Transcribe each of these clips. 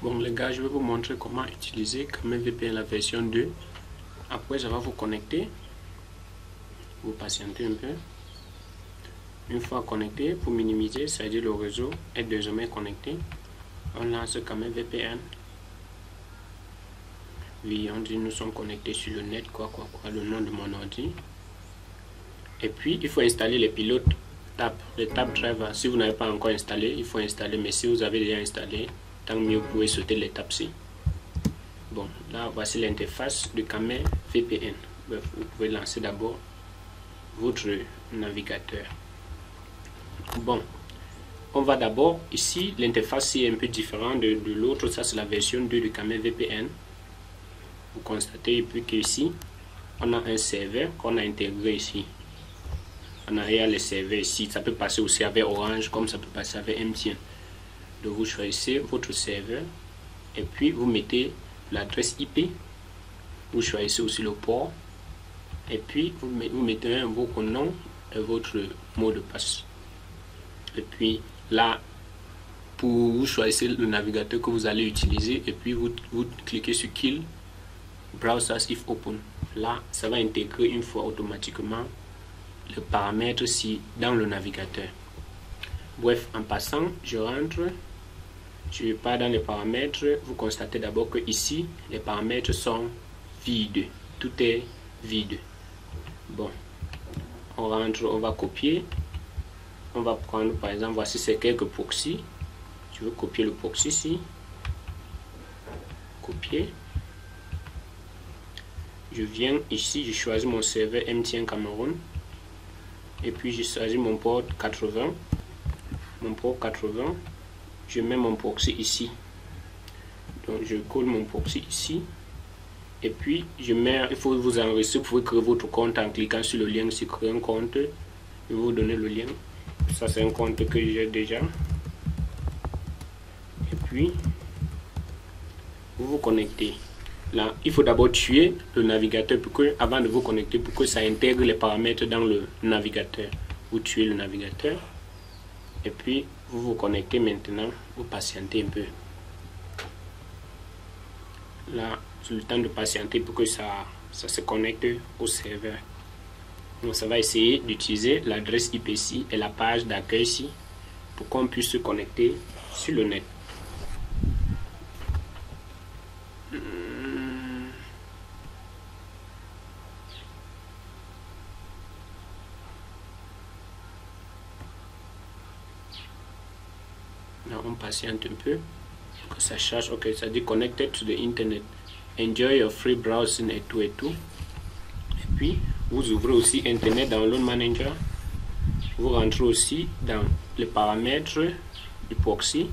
Bon les gars, je vais vous montrer comment utiliser Camel VPN la version 2. Après, ça va vous connecter. Vous patientez un peu. Une fois connecté, pour minimiser, c'est-à-dire le réseau est désormais connecté, on lance Camel VPN. Oui, on dit nous sommes connectés sur le net, le nom de mon ordi. Et puis, il faut installer les pilotes TAP, les TAP drivers. Si vous n'avez pas encore installé, il faut installer. Mais si vous avez déjà installé, tant mieux, vous pouvez sauter les TAP-ci. Bon, là, voici l'interface de Camel VPN. Bref, vous pouvez lancer d'abord votre navigateur. Bon, on va d'abord ici, l'interface est un peu différente de l'autre. Ça, c'est la version 2 de Camel VPN. Vous constatez puis qu'ici, on a un serveur qu'on a intégré ici. En arrière, le serveur ici, ça peut passer aussi avec Orange, comme ça peut passer avec MTN. Donc, vous choisissez votre serveur et puis vous mettez l'adresse IP. Vous choisissez aussi le port et puis vous mettez votre nom et votre mot de passe. Et puis là, pour vous choisissez le navigateur que vous allez utiliser et puis vous cliquez sur Kill Browsers if Open. Là, ça va intégrer une fois automatiquement le paramètre ici dans le navigateur. Bref, en passant, je rentre, je pars dans les paramètres. Vous constatez d'abord que ici, les paramètres sont vides. Tout est vide. Bon, on rentre, on va copier. On va prendre par exemple, voici ces quelques proxys. Je veux copier le proxy ici. Copier. Je viens ici, je choisis mon serveur MTN Cameroun. Et puis je choisis mon port 80. Mon port 80. Je mets mon proxy ici. Donc je colle mon proxy ici. Et puis je mets, il faut vous enregistrer. Vous pouvez créer votre compte en cliquant sur le lien ici, créer un compte. Je vais vous donner le lien. Ça c'est un compte que j'ai déjà. Et puis vous vous connectez. Là, il faut d'abord tuer le navigateur pour que, avant de vous connecter, pour que ça intègre les paramètres dans le navigateur. Vous tuez le navigateur et puis vous vous connectez maintenant. Vous patientez un peu. Là, c'est le temps de patienter pour que ça se connecte au serveur. Donc, ça va essayer d'utiliser l'adresse IP ici et la page d'accueil ici pour qu'on puisse se connecter sur le net. Là, on patiente un peu que ça charge. Ok, ça dit connected to the internet. Enjoy your free browsing et tout et tout. Et puis vous ouvrez aussi Internet Download Manager. Vous rentrez aussi dans les paramètres du proxy.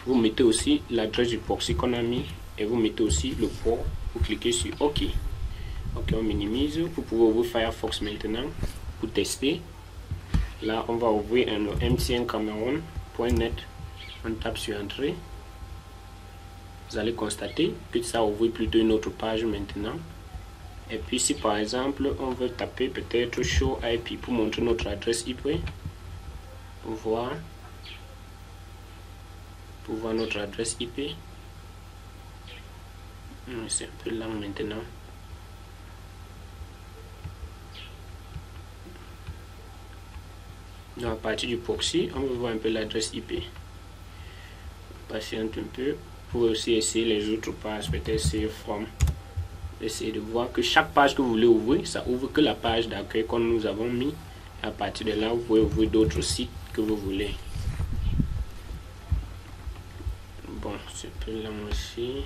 Vous mettez aussi l'adresse du proxy qu'on a mis et vous mettez aussi le port. Vous cliquez sur OK. Ok, on minimise. Vous pouvez ouvrir Firefox maintenant pour tester. Là, on va ouvrir un MTN Cameroun.net. On tape sur Entrée. Vous allez constater que ça ouvre plutôt une autre page maintenant. Et puis si par exemple on veut taper peut-être Show IP pour montrer notre adresse IP, pour voir notre adresse IP. C'est un peu lent maintenant. Donc à partir du proxy, on va voir un peu l'adresse IP. Patiente un peu. Vous pouvez aussi essayer les autres pages, peut-être essayer From. Essayez de voir que chaque page que vous voulez ouvrir, ça ouvre que la page d'accueil que nous avons mis. Et à partir de là, vous pouvez ouvrir d'autres sites que vous voulez. Bon, c'est un peu lent aussi.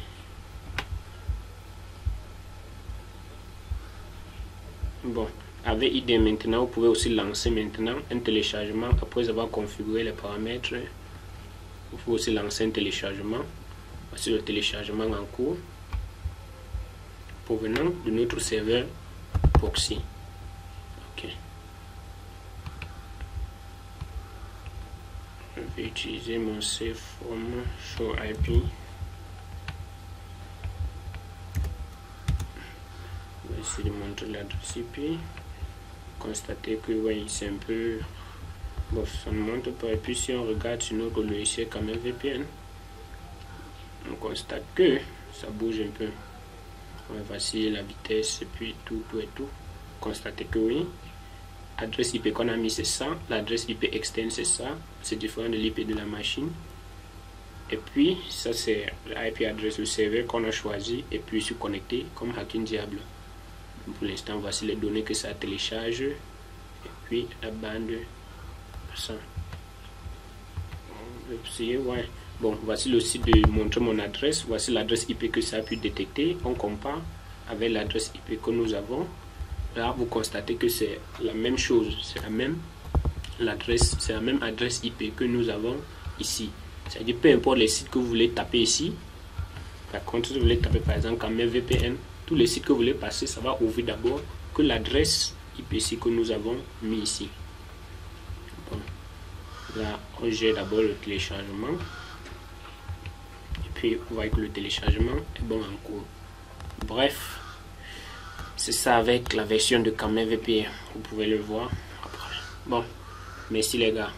Bon, avec ID maintenant, vous pouvez aussi lancer maintenant un téléchargement après avoir configuré les paramètres. Vous pouvez aussi lancer un téléchargement. Voici le téléchargement en cours provenant de notre serveur proxy. Ok. Je vais utiliser mon save from show IP. Je vais essayer de montrer l'adresse IP. Constatez que oui, c'est un peu bon, ça ne montre pas. Et puis si on regarde sur notre logiciel Camel VPN, constate que ça bouge un peu. Ouais, voici la vitesse et puis tout. Constatez que oui. Adresse IP qu'on a mis c'est ça. L'adresse IP externe c'est ça. C'est différent de l'IP de la machine. Et puis ça c'est l'IP adresse du serveur qu'on a choisi et puis se connecter comme Hacking Diable. Pour l'instant voici les données que ça télécharge et puis la bande ça. Ouais. Bon, voici le site de montrer mon adresse. Voici l'adresse IP que ça a pu détecter. On compare avec l'adresse IP que nous avons. Là, vous constatez que c'est la même chose. C'est la même adresse IP que nous avons ici. C'est-à-dire, peu importe les sites que vous voulez taper ici. Par contre, si vous voulez taper par exemple Camel VPN, tous les sites que vous voulez passer, ça va ouvrir d'abord que l'adresse IPC que nous avons mis ici. Bon. Là, on gère d'abord le téléchargement. Et puis, vous voyez que le téléchargement est bon en cours. Bref, c'est ça avec la version de Camel VPN. Vous pouvez le voir après. Bon, merci les gars.